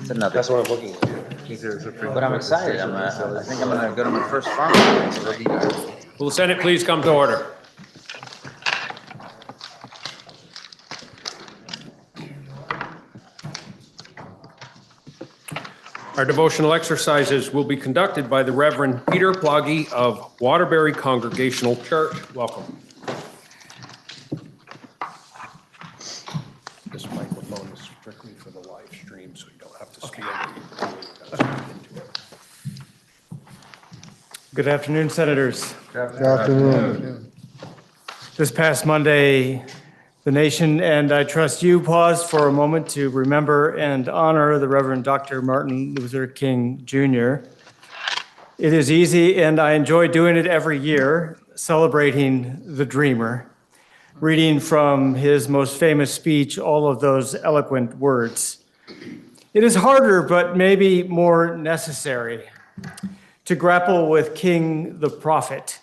It's another. That's what I'm looking at. But I'm excited. I think I'm gonna go to my first farm meeting, so it'll be good. Will the Senate please come to order? Our devotional exercises will be conducted by the Reverend Peter Plagge of Waterbury Congregational Church. Welcome. This microphone is strictly for the live stream, so you don't have to speak. Good afternoon, Senators. Good afternoon. This past Monday, the nation and I trust you paused for a moment to remember and honor the Reverend Dr. Martin Luther King Jr. It is easy, and I enjoy doing it every year, celebrating the dreamer, reading from his most famous speech all of those eloquent words. It is harder, but maybe more necessary, to grapple with King the prophet.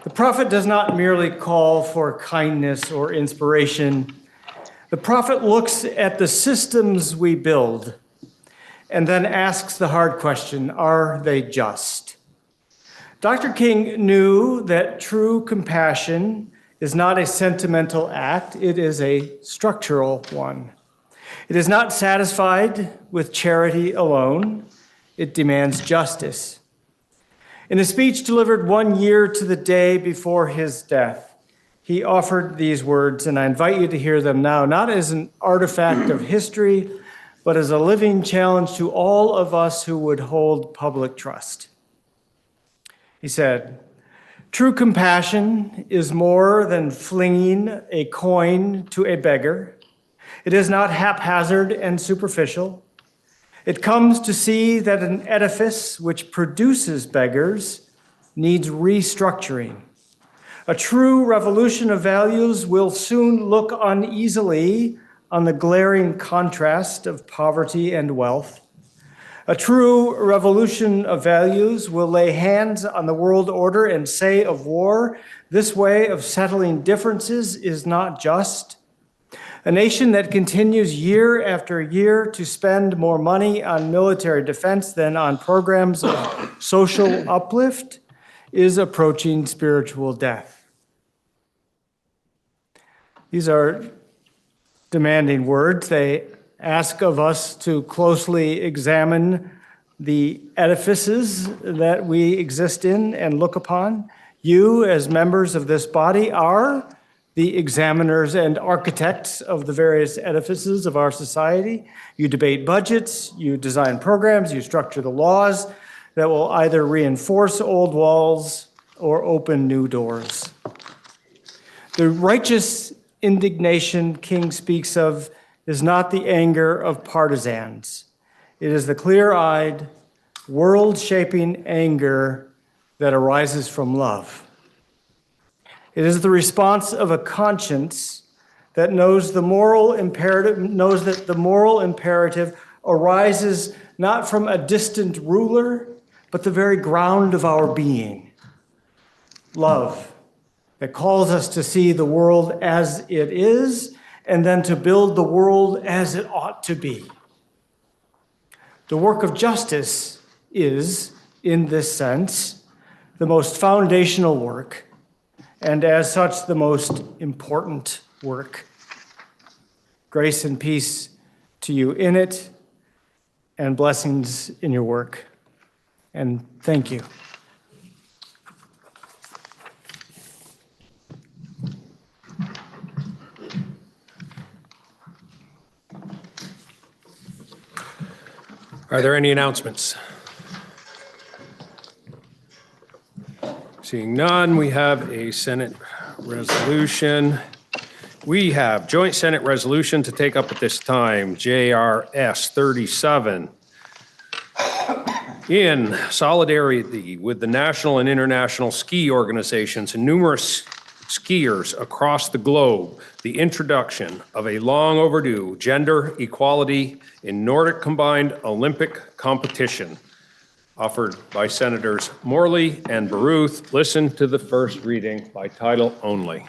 The prophet does not merely call for kindness or inspiration. The prophet looks at the systems we build and then asks the hard question, are they just? Dr. King knew that true compassion is not a sentimental act, it is a structural one. It is not satisfied with charity alone. It demands justice. In a speech delivered 1 year to the day before his death, he offered these words, and I invite you to hear them now, not as an artifact of history, but as a living challenge to all of us who would hold public trust. He said, "True compassion is more than flinging a coin to a beggar. It is not haphazard and superficial. It comes to see that an edifice which produces beggars needs restructuring. A true revolution of values will soon look uneasily on the glaring contrast of poverty and wealth. A true revolution of values will lay hands on the world order and say of war, this way of settling differences is not just. A nation that continues year after year to spend more money on military defense than on programs of social uplift is approaching spiritual death." These are demanding words. They ask of us to closely examine the edifices that we exist in and look upon. You, as members of this body, are the examiners and architects of the various edifices of our society. You debate budgets, you design programs, you structure the laws that will either reinforce old walls or open new doors. The righteous indignation King speaks of is not the anger of partisans. It is the clear-eyed, world-shaping anger that arises from love. It is the response of a conscience that knows the moral imperative, knows that the moral imperative arises not from a distant ruler, but the very ground of our being. Love that calls us to see the world as it is and then to build the world as it ought to be. The work of justice is, in this sense, the most foundational work, and as such, the most important work. Grace and peace to you in it, and blessings in your work. And thank you. Are there any announcements? Seeing none, we have a Senate resolution. We have joint Senate resolution to take up at this time, JRS 37. In solidarity with the national and international ski organizations and numerous skiers across the globe, the introduction of a long overdue gender equality in Nordic combined Olympic competition, offered by Senators Morley and Baruth. Listen to the first reading by title only.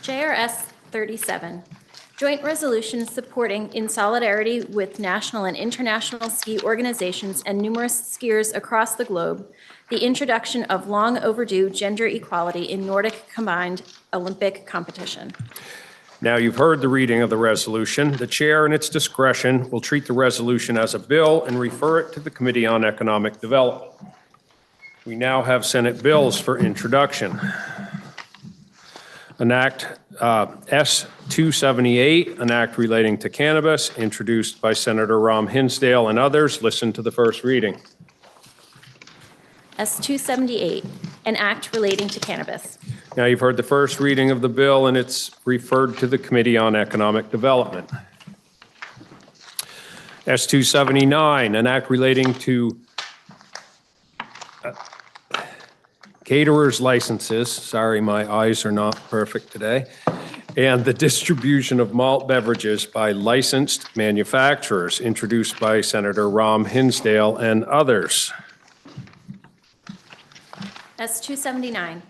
JRS 37, Joint resolution supporting, in solidarity with national and international ski organizations and numerous skiers across the globe, the introduction of long overdue gender equality in Nordic combined Olympic competition. Now you've heard the reading of the resolution. The chair, in its discretion, will treat the resolution as a bill and refer it to the Committee on Economic Development. We now have Senate bills for introduction. An Act S-278, an act relating to cannabis, introduced by Senator Ram Hinsdale and others. Listen to the first reading. S-278, an act relating to cannabis. Now you've heard the first reading of the bill, and it's referred to the Committee on Economic Development. S-279, an act relating to caterers' licenses, sorry, my eyes are not perfect today, and the distribution of malt beverages by licensed manufacturers, introduced by Senator Ram Hinsdale and others. S-279,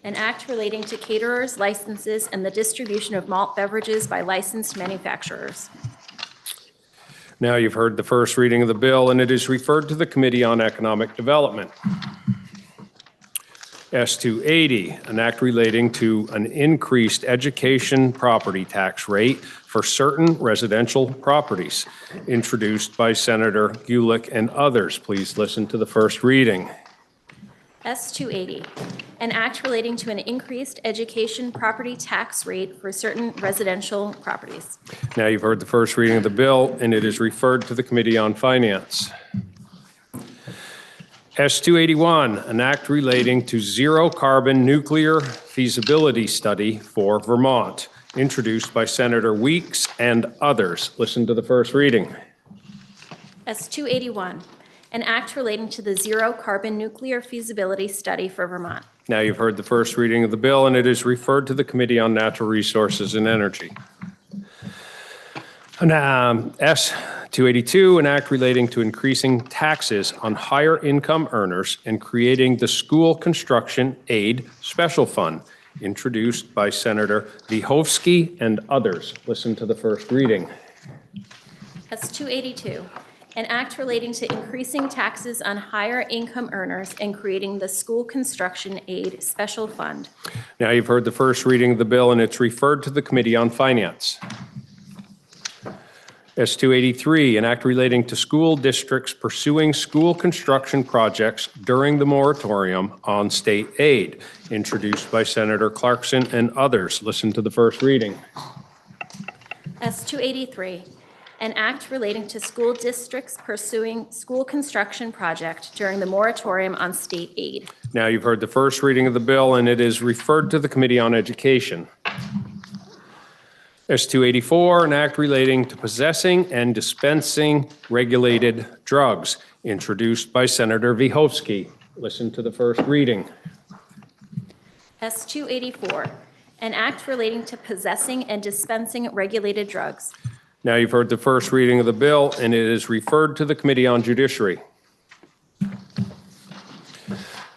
an act relating to caterers' licenses and the distribution of malt beverages by licensed manufacturers. Now you've heard the first reading of the bill, and it is referred to the Committee on Economic Development. S-280, an act relating to an increased education property tax rate for certain residential properties, introduced by Senator Gulick and others. Please listen to the first reading. S-280, an act relating to an increased education property tax rate for certain residential properties. Now you've heard the first reading of the bill, and it is referred to the Committee on Finance. S-281, an act relating to zero-carbon nuclear feasibility study for Vermont, introduced by Senator Weeks and others. Listen to the first reading. S-281, an act relating to the zero-carbon nuclear feasibility study for Vermont. Now you've heard the first reading of the bill, and it is referred to the Committee on Natural Resources and Energy. And, S-282, an act relating to increasing taxes on higher income earners and creating the School Construction Aid Special Fund, introduced by Senator Vyhovsky and others. Listen to the first reading. S-282, an act relating to increasing taxes on higher income earners and creating the School Construction Aid Special Fund. Now you've heard the first reading of the bill, and it's referred to the Committee on Finance. S-283, an act relating to school districts pursuing school construction projects during the moratorium on state aid, introduced by Senator Clarkson and others. Listen to the first reading. S-283, an act relating to school districts pursuing school construction project during the moratorium on state aid. Now you've heard the first reading of the bill, and it is referred to the Committee on Education. S-284, an act relating to possessing and dispensing regulated drugs, introduced by Senator Vyhovsky. Listen to the first reading. S-284, an act relating to possessing and dispensing regulated drugs. Now you've heard the first reading of the bill, and it is referred to the Committee on Judiciary.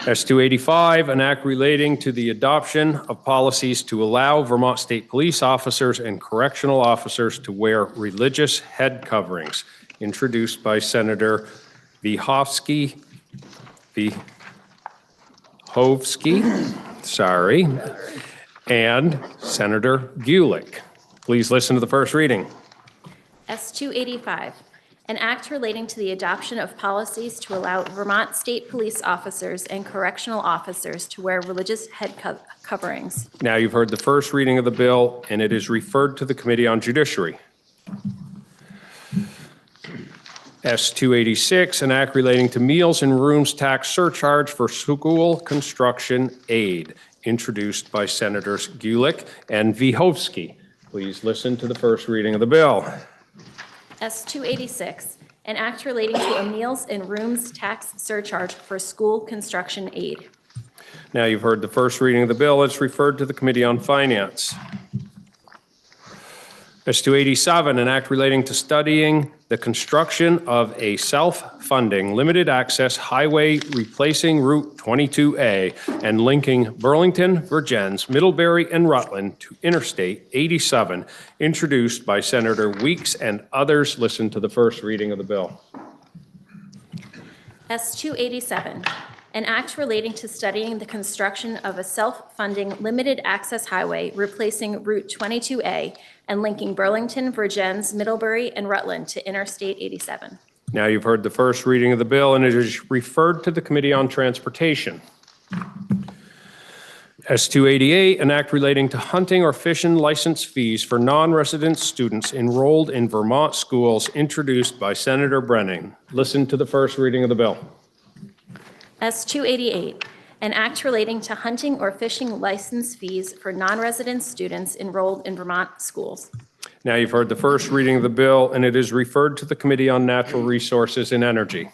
S-285, an act relating to the adoption of policies to allow Vermont State Police officers and correctional officers to wear religious head coverings, introduced by Senator Vyhovsky, and Senator Gulick. Please listen to the first reading. S-285, an act relating to the adoption of policies to allow Vermont State Police officers and correctional officers to wear religious head coverings. Now you've heard the first reading of the bill, and it is referred to the Committee on Judiciary. S-286, an act relating to meals and rooms tax surcharge for school construction aid, introduced by Senators Gulick and Vyhovsky. Please listen to the first reading of the bill. S-286, an act relating to a meals and rooms tax surcharge for school construction aid. Now you've heard the first reading of the bill. It's referred to the Committee on Finance. S-287, an act relating to studying the construction of a self funding limited access highway replacing Route 22A and linking Burlington, Vergennes, Middlebury, and Rutland to Interstate 87, introduced by Senator Weeks and others. Listen to the first reading of the bill. S-287, an act relating to studying the construction of a self-funding limited-access highway replacing Route 22A and linking Burlington, Vergennes, Middlebury, and Rutland to Interstate 87. Now you've heard the first reading of the bill, and it is referred to the Committee on Transportation. S-288, an act relating to hunting or fishing license fees for non-resident students enrolled in Vermont schools, introduced by Senator Brennan. Listen to the first reading of the bill. S-288, an act relating to hunting or fishing license fees for non-resident students enrolled in Vermont schools. Now you've heard the first reading of the bill, and it is referred to the Committee on Natural Resources and Energy.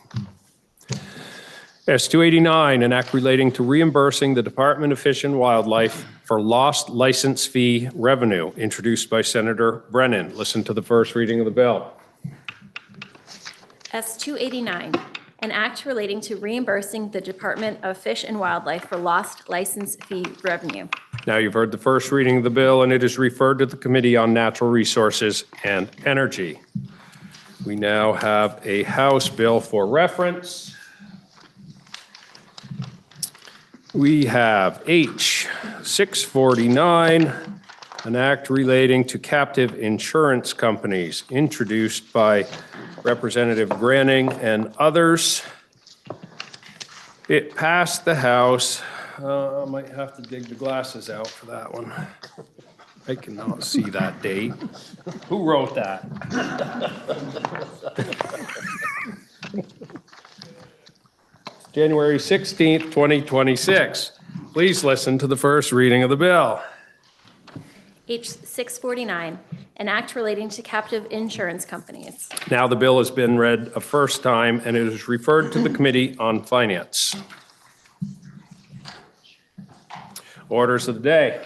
S-289, an act relating to reimbursing the Department of Fish and Wildlife for lost license fee revenue, introduced by Senator Brennan. Listen to the first reading of the bill. S-289, an act relating to reimbursing the Department of Fish and Wildlife for lost license fee revenue. Now you've heard the first reading of the bill, and it is referred to the Committee on Natural Resources and Energy. We now have a House bill for reference. We have H 649, an act relating to captive insurance companies, introduced by Representative Granning and others. It passed the House. I might have to dig the glasses out for that one. I cannot see that date. Who wrote that? January 16th, 2026. Please listen to the first reading of the bill. H 649, an act relating to captive insurance companies. Now the bill has been read a first time, and it is referred to the Committee on Finance. Orders of the day.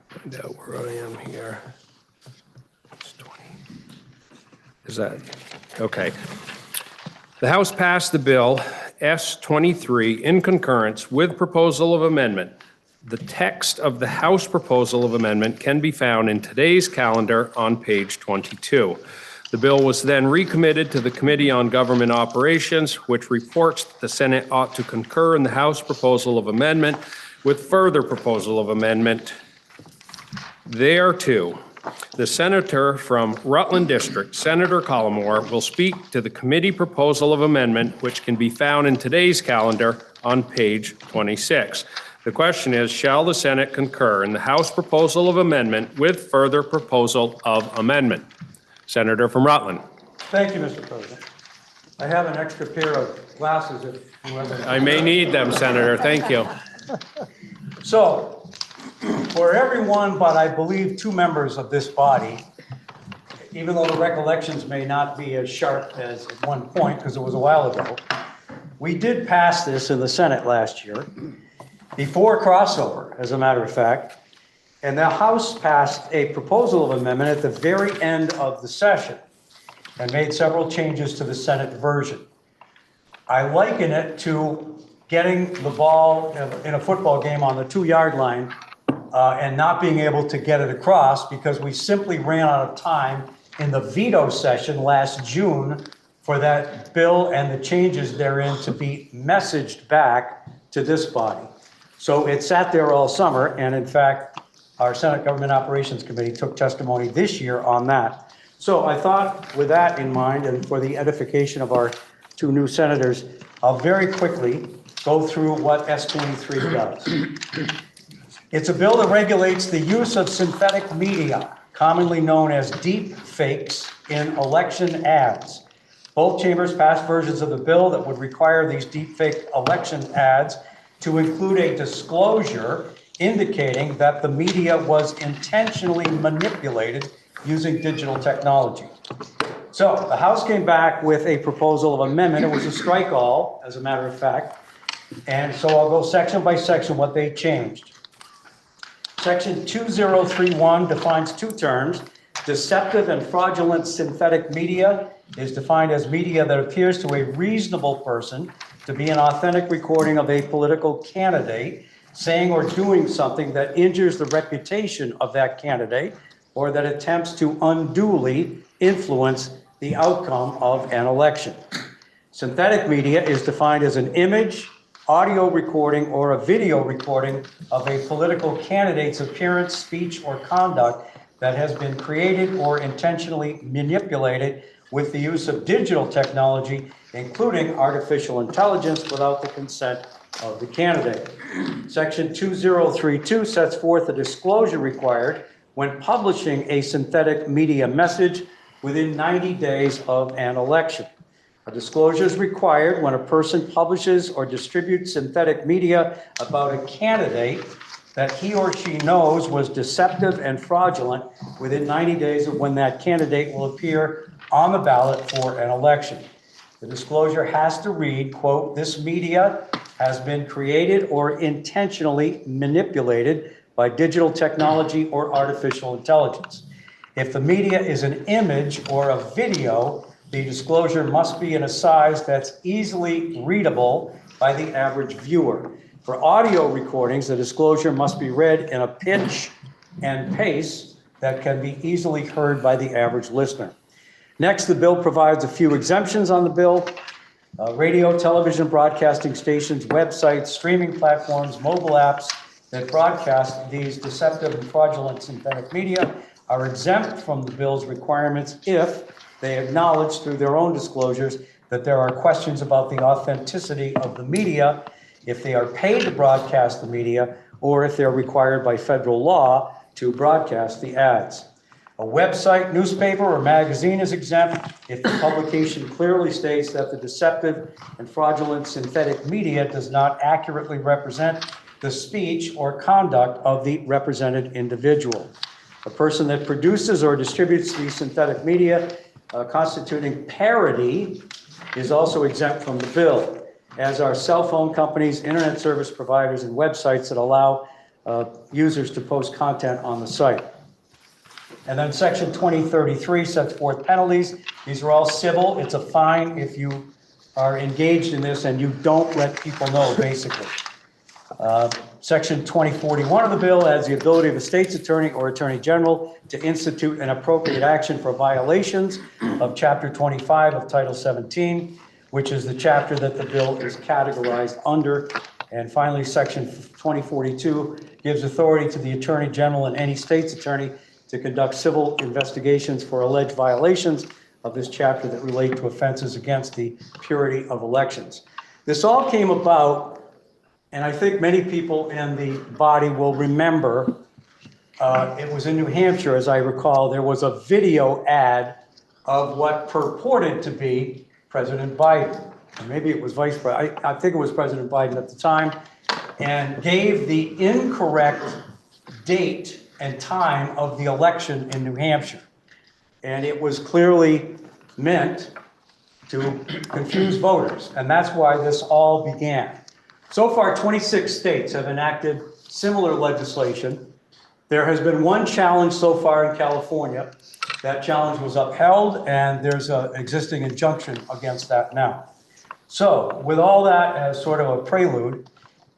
Find out where I am here. It's 20. Is that, okay. The House passed the bill S-23 in concurrence with proposal of amendment. The text of the House proposal of amendment can be found in today's calendar on page 22. The bill was then recommitted to the Committee on Government Operations, which reports that the Senate ought to concur in the House proposal of amendment with further proposal of amendment thereto. The senator from Rutland District, Senator Collmore, will speak to the committee proposal of amendment, which can be found in today's calendar on page 26. The question is, shall the Senate concur in the House proposal of amendment with further proposal of amendment? Senator from Rutland. Thank you, Mr. President. I have an extra pair of glasses if whoever. I may need them, Senator. Thank you. So, for everyone but I believe 2 members of this body, even though the recollections may not be as sharp as at one point, because it was a while ago, we did pass this in the Senate last year, before crossover, as a matter of fact, and the House passed a proposal of amendment at the very end of the session and made several changes to the Senate version. I liken it to getting the ball in a football game on the 2-yard line and not being able to get it across because we simply ran out of time in the veto session last June for that bill and the changes therein to be messaged back to this body. So it sat there all summer, and in fact, our Senate Government Operations Committee took testimony this year on that. So I thought with that in mind, and for the edification of our 2 new senators, I'll very quickly go through what S-23 does. It's a bill that regulates the use of synthetic media, commonly known as deep fakes, in election ads. Both chambers passed versions of the bill that would require these deep fake election ads to include a disclosure indicating that the media was intentionally manipulated using digital technology. So the House came back with a proposal of amendment. It was a strike all, as a matter of fact. And so I'll go section by section what they changed. Section 2031 defines two terms. Deceptive and fraudulent synthetic media is defined as media that appears to a reasonable person to be an authentic recording of a political candidate saying or doing something that injures the reputation of that candidate or that attempts to unduly influence the outcome of an election. Synthetic media is defined as an image, audio recording, or a video recording of a political candidate's appearance, speech, or conduct that has been created or intentionally manipulated with the use of digital technology, including artificial intelligence, without the consent of the candidate. Section 2032 sets forth a disclosure required when publishing a synthetic media message within 90 days of an election. A disclosure is required when a person publishes or distributes synthetic media about a candidate that he or she knows was deceptive and fraudulent within 90 days of when that candidate will appear on the ballot for an election. The disclosure has to read, quote, "This media has been created or intentionally manipulated by digital technology or artificial intelligence." If the media is an image or a video, the disclosure must be in a size that's easily readable by the average viewer. For audio recordings, the disclosure must be read in a pitch and pace that can be easily heard by the average listener. Next, the bill provides a few exemptions on the bill. Radio, television, broadcasting stations, websites, streaming platforms, mobile apps that broadcast these deceptive and fraudulent synthetic media are exempt from the bill's requirements if they acknowledge through their own disclosures that there are questions about the authenticity of the media, if they are paid to broadcast the media, or if they're required by federal law to broadcast the ads. A website, newspaper, or magazine is exempt if the publication clearly states that the deceptive and fraudulent synthetic media does not accurately represent the speech or conduct of the represented individual. A person that produces or distributes the synthetic media constituting parody is also exempt from the bill, as are cell phone companies, internet service providers, and websites that allow users to post content on the site. And then section 2033 sets forth penalties. These are all civil. It's a fine if you are engaged in this and you don't let people know, basically. Section 2041 of the bill adds the ability of the state's attorney or attorney general to institute an appropriate action for violations of Chapter 25 of Title 17, which is the chapter that the bill is categorized under. And finally, Section 2042 gives authority to the attorney general and any state's attorney to conduct civil investigations for alleged violations of this chapter that relate to offenses against the purity of elections. This all came about, and I think many people in the body will remember, it was in New Hampshire, as I recall, there was a video ad of what purported to be President Biden. Maybe it was Vice President, I think it was President Biden at the time, and gave the incorrect date and time of the election in New Hampshire. And it was clearly meant to confuse voters, and that's why this all began. So far, 26 states have enacted similar legislation. There has been one challenge so far in California. That challenge was upheld, and there's an existing injunction against that now. So with all that as sort of a prelude,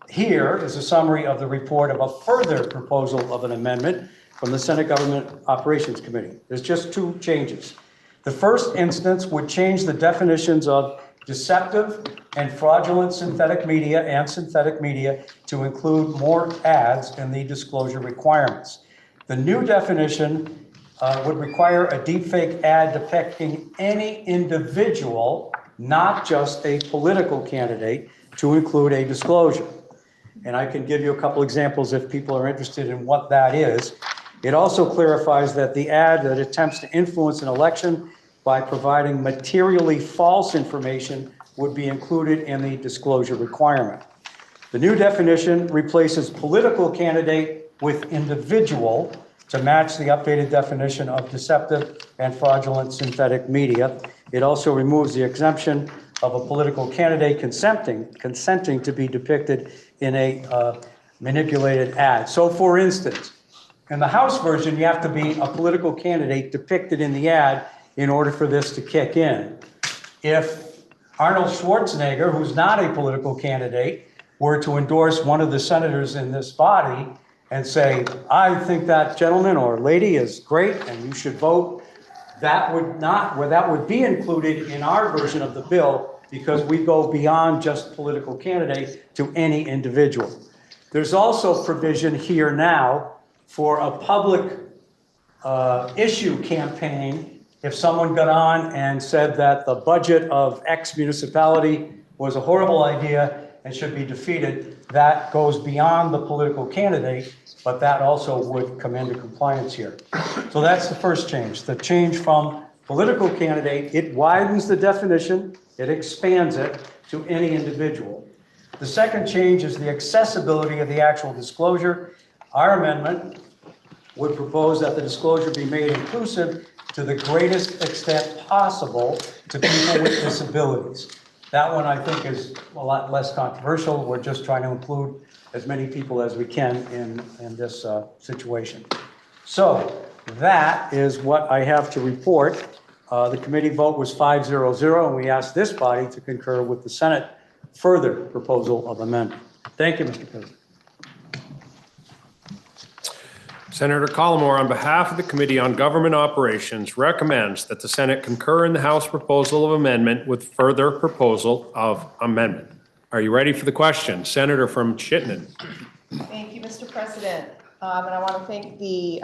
here is a summary of the report of a further proposal of an amendment from the Senate Government Operations Committee. There's just two changes. The first instance would change the definitions of deceptive and fraudulent synthetic media and synthetic media to include more ads in the disclosure requirements. The new definition would require a deepfake ad depicting any individual, not just a political candidate, to include a disclosure. And I can give you a couple examples if people are interested in what that is. It also clarifies that the ad that attempts to influence an election by providing materially false information would be included in the disclosure requirement. The new definition replaces political candidate with individual to match the updated definition of deceptive and fraudulent synthetic media. It also removes the exemption of a political candidate consenting to be depicted in a manipulated ad. So for instance, in the House version, you have to be a political candidate depicted in the ad in order for this to kick in. If Arnold Schwarzenegger, who's not a political candidate, were to endorse one of the senators in this body and say, I think that gentleman or lady is great and you should vote, that would be included in our version of the bill because we go beyond just political candidate to any individual. There's also provision here now for a public issue campaign. If someone got on and said that the budget of X municipality was a horrible idea and should be defeated, that goes beyond the political candidate, but that also would come into compliance here. So that's the first change. The change from political candidate, it widens the definition, it expands it to any individual. The second change is the accessibility of the actual disclosure. Our amendment would propose that the disclosure be made inclusive to the greatest extent possible to people with disabilities. That one I think is a lot less controversial. We're just trying to include as many people as we can in this situation. So that is what I have to report. The committee vote was 5-0-0, and we asked this body to concur with the Senate further proposal of amendment. Thank you, Mr. President. Senator Collmore, on behalf of the Committee on Government Operations, recommends that the Senate concur in the House proposal of amendment with further proposal of amendment. Are you ready for the question? Senator from Chittenden. Thank you, Mr. President. And I want to thank the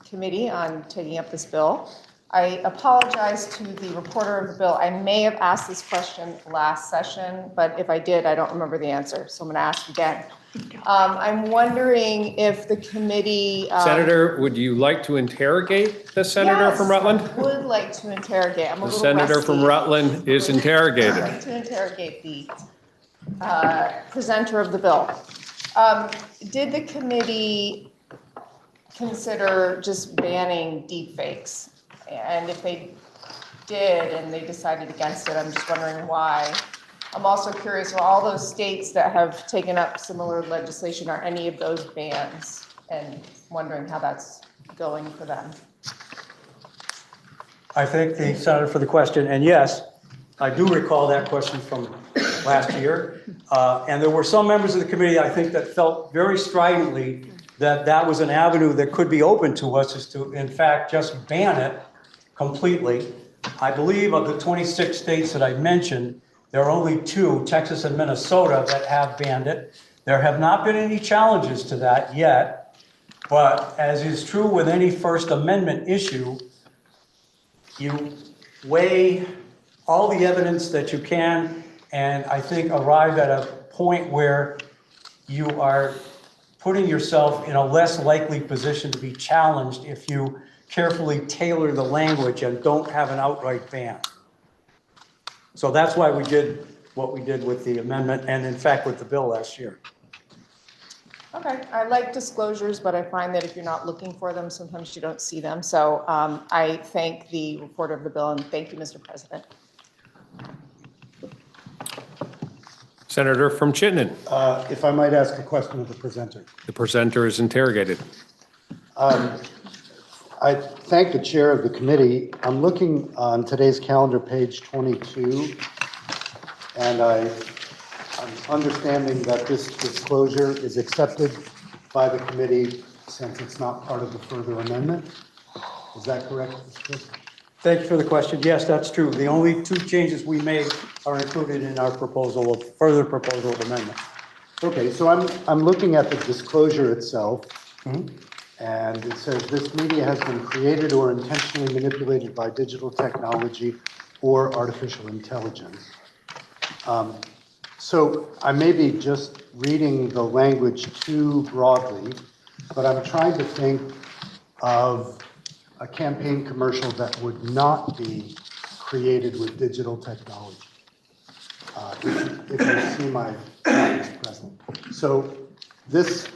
committee on taking up this bill. I apologize to the reporter of the bill. I may have asked this question last session, but if I did, I don't remember the answer. So I'm going to ask again. I'm wondering if the committee. Senator, would you like to interrogate the senator from Rutland? Yes, I would like to interrogate. I'm a The little senator from rusty. Rutland is interrogated. I'd like to interrogate the presenter of the bill. Did the committee consider just banning deepfakes? And if they did and they decided against it, I'm just wondering why. I'm also curious, are all those states that have taken up similar legislation, are any of those bans? And wondering how that's going for them. I thank the senator for the question, and yes, I do recall that question from last year. And there were some members of the committee, I think, that felt very stridently that that was an avenue that could be open to us, is to, in fact, just ban it completely. I believe of the 26 states that I mentioned, there are only 2, Texas and Minnesota, that have banned it. There have not been any challenges to that yet, but as is true with any First Amendment issue, you weigh all the evidence that you can, and I think arrive at a point where you are putting yourself in a less likely position to be challenged if you carefully tailor the language and don't have an outright ban. So that's why we did what we did with the amendment and in fact with the bill last year. Okay, I like disclosures, but I find that if you're not looking for them, sometimes you don't see them. So I thank the reporter of the bill and thank you, Mr. President. Senator from Chittenden. If I might ask a question of the presenter. The presenter is interrogated. I thank the chair of the committee. I'm looking on today's calendar, page 22, and I'm understanding that this disclosure is accepted by the committee since it's not part of the further amendment. Is that correct, Mr. President? Thank you for the question. Yes, that's true. The only 2 changes we made are included in our proposal of further proposal of amendment. Okay, so I'm looking at the disclosure itself, and it says this media has been created or intentionally manipulated by digital technology or artificial intelligence. So I may be just reading the language too broadly, but I'm trying to think of a campaign commercial that would not be created with digital technology. If you see my comments present. So this,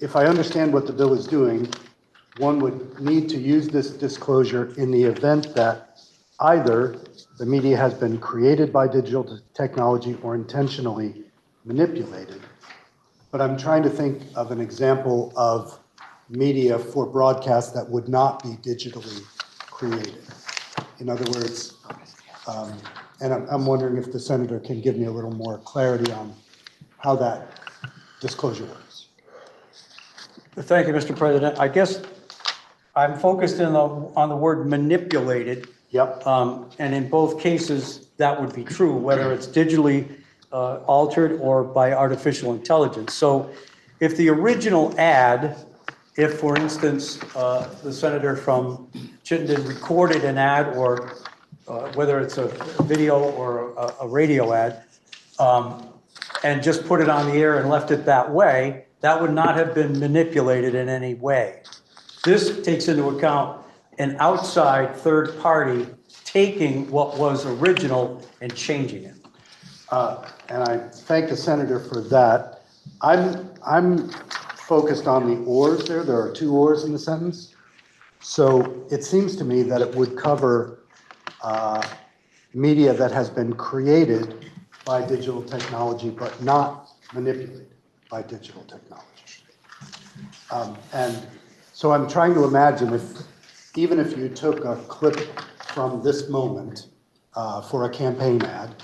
if I understand what the bill is doing, one would need to use this disclosure in the event that either the media has been created by digital technology or intentionally manipulated. But I'm trying to think of an example of media for broadcast that would not be digitally created. In other words, and I'm wondering if the senator can give me a little more clarity on how that disclosure works. Thank you, Mr. President. I guess I'm focused on the word manipulated. Yep. And in both cases, that would be true, whether it's digitally altered or by artificial intelligence. So if the original ad, if, for instance, the senator from Chittenden recorded an ad, or whether it's a video or a radio ad, and just put it on the air and left it that way, that would not have been manipulated in any way. This takes into account an outside third party taking what was original and changing it. And I thank the senator for that. I'm focused on the ors there. There are two ors in the sentence. So it seems to me that it would cover media that has been created by digital technology, but not manipulated by digital technology. And so I'm trying to imagine even if you took a clip from this moment for a campaign ad,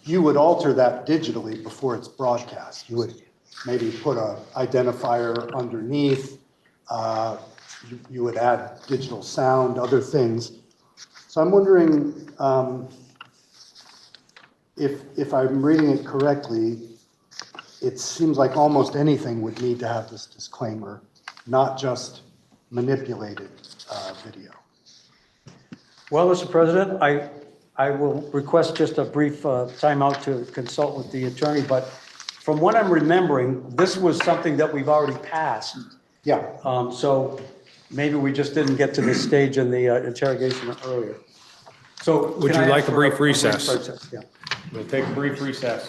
you would alter that digitally before it's broadcast. You would maybe put an identifier underneath. You would add digital sound, other things. So I'm wondering if I'm reading it correctly, it seems like almost anything would need to have this disclaimer, not just manipulated video. Well, Mr. President, I will request just a brief timeout to consult with the attorney, but from what I'm remembering, this was something that we've already passed. Yeah. So maybe we just didn't get to this stage in the interrogation earlier. So Would can you I like ask a for brief recess? Yeah. We'll take a brief recess.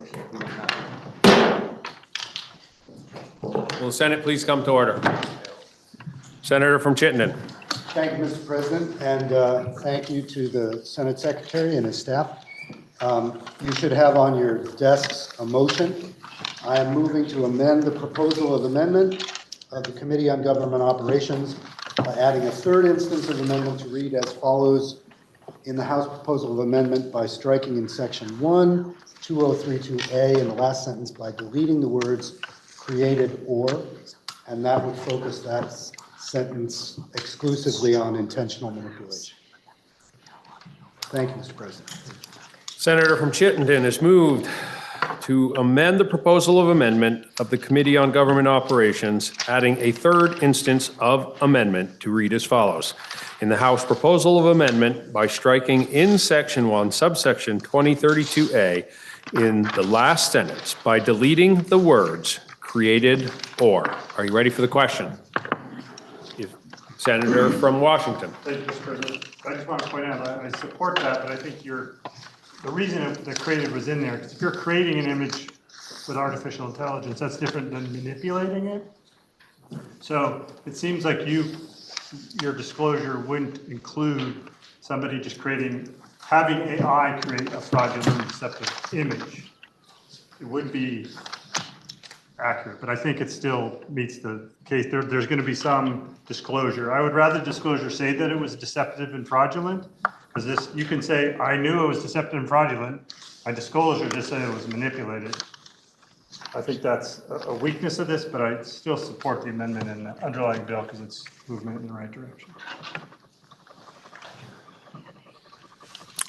Will the Senate please come to order? Senator from Chittenden. Thank you, Mr. President, and thank you to the Senate Secretary and his staff. You should have on your desks a motion. I am moving to amend the proposal of amendment of the Committee on Government Operations by adding a third instance of amendment to read as follows in the House proposal of amendment by striking in section 1, 2032A in the last sentence by deleting the words created or, and that would focus that sentence exclusively on intentional manipulation. Thank you, Mr. President. Senator from Chittenden has moved to amend the proposal of amendment of the Committee on Government Operations, adding a third instance of amendment to read as follows. In the House proposal of amendment by striking in section 1, subsection 2032A in the last sentence by deleting the words created or. Are you ready for the question? Senator from Washington. Thank you, Mr. President. I just want to point out, I support that, but I think the reason that created was in there, because if you're creating an image with artificial intelligence, that's different than manipulating it. So it seems like your disclosure wouldn't include somebody just having AI create a fraudulent deceptive image. It would be accurate, but I think it still meets the case. There's going to be some disclosure. I would rather disclosure say that it was deceptive and fraudulent, because you can say, I knew it was deceptive and fraudulent. My disclosure just said it was manipulated. I think that's a weakness of this, but I still support the amendment in the underlying bill because it's movement in the right direction.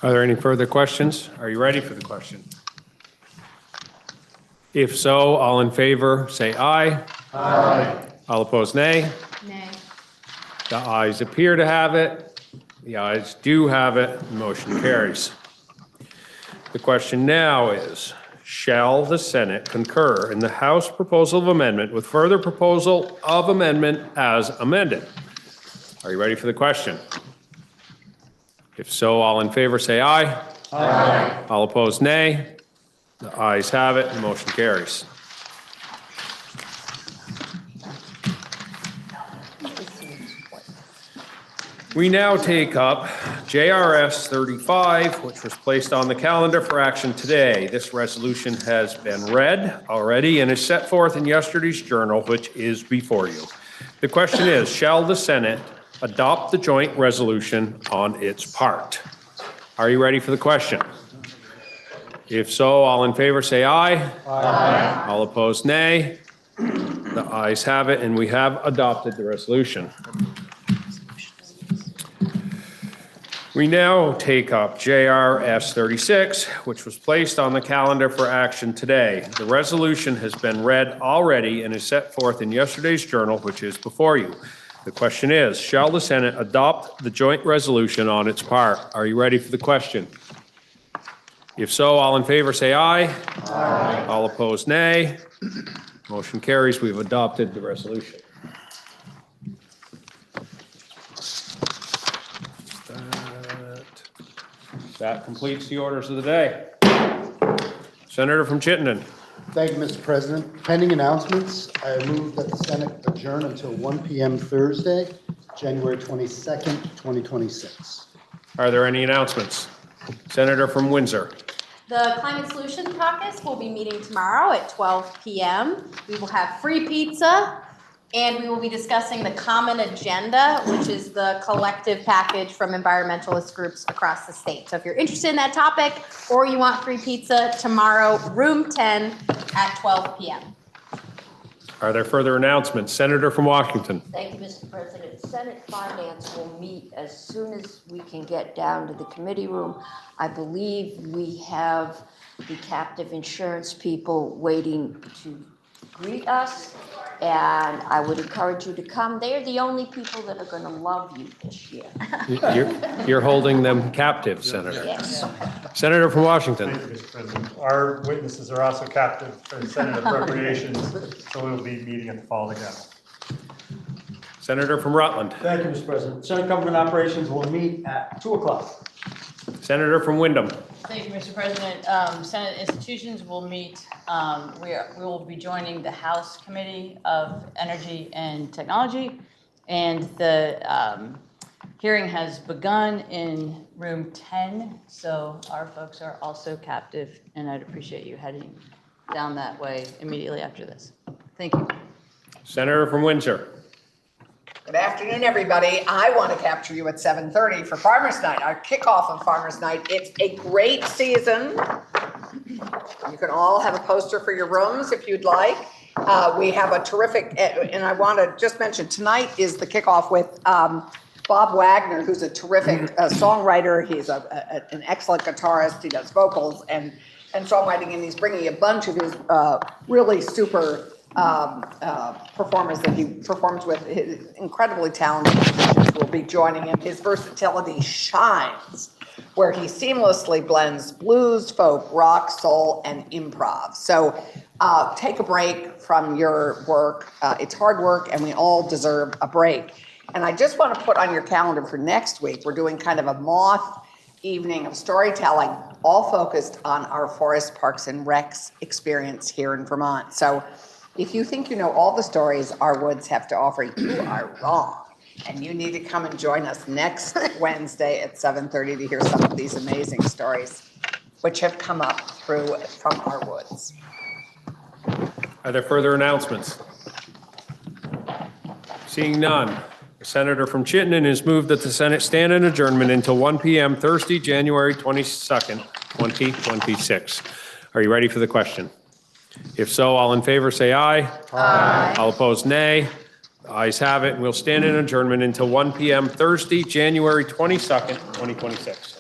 Are there any further questions? Are you ready for the question? If so, all in favor, say aye. Aye. All opposed, nay. Nay. The ayes appear to have it. The ayes do have it. The motion carries. The question now is, shall the Senate concur in the House proposal of amendment with further proposal of amendment as amended? Are you ready for the question? If so, all in favor, say aye. Aye. All opposed, nay. The ayes have it, the motion carries. We now take up JRS 35, which was placed on the calendar for action today. This resolution has been read already and is set forth in yesterday's journal, which is before you. The question is, shall the Senate adopt the joint resolution on its part? Are you ready for the question? If so, all in favor say aye. Aye. All opposed, nay. The ayes have it, and we have adopted the resolution. We now take up JRS 36, which was placed on the calendar for action today. The resolution has been read already and is set forth in yesterday's journal, which is before you. The question is, shall the Senate adopt the joint resolution on its part? Are you ready for the question? If so, all in favor say aye. Aye. All opposed, nay. Motion carries. We've adopted the resolution. That completes the orders of the day. Senator from Chittenden. Thank you, Mr. President. Pending announcements, I move that the Senate adjourn until 1 p.m. Thursday, January 22nd, 2026. Are there any announcements? Senator from Windsor. The Climate Solutions Caucus will be meeting tomorrow at 12 p.m. We will have free pizza, and we will be discussing the Common Agenda, which is the collective package from environmentalist groups across the state. So if you're interested in that topic or you want free pizza, tomorrow, room 10 at 12 p.m. Are there further announcements? Senator from Washington. Thank you, Mr. President. Senate Finance will meet as soon as we can get down to the committee room. I believe we have the captive insurance people waiting to greet us, and I would encourage you to come. They're the only people that are going to love you this year. You're holding them captive, Senator. Yes. Senator from Washington. Thank you, Mr. President. Our witnesses are also captive for Senate Appropriations, so we will be meeting at the fall together. Senator from Rutland. Thank you, Mr. President. Senate Government Operations will meet at 2 o'clock. Senator from Wyndham. Thank you, Mr. President. Senate institutions will meet, we will be joining the House Committee of Energy and Technology. And the hearing has begun in room 10. So our folks are also captive, and I'd appreciate you heading down that way immediately after this. Thank you. Senator from Windsor. Good afternoon, everybody. I want to capture you at 7:30 for Farmers Night, our kickoff of Farmers Night. It's a great season. You can all have a poster for your rooms if you'd like. We have a terrific, and I want to just mention, tonight is the kickoff with Bob Wagner, who's a terrific songwriter. He's an excellent guitarist. He does vocals and songwriting, and he's bringing a bunch of his really super performers that he performs with. His incredibly talented musicians will be joining him. His versatility shines, where he seamlessly blends blues, folk, rock, soul, and improv. So take a break from your work. It's hard work, and we all deserve a break. And I just want to put on your calendar for next week, we're doing kind of a moth evening of storytelling, all focused on our Forest Parks and Recs experience here in Vermont. So if you think you know all the stories our woods have to offer, you are wrong. And you need to come and join us next Wednesday at 7:30 to hear some of these amazing stories which have come up from our woods. Are there further announcements? Seeing none. The senator from Chittenden has moved that the Senate stand in adjournment until 1 p.m. Thursday, January 22nd, 2026. Are you ready for the question? If so, all in favor say aye. Aye. All opposed, nay. The ayes have it, and we'll stand in adjournment until 1 p.m. Thursday, January 22nd, 2026.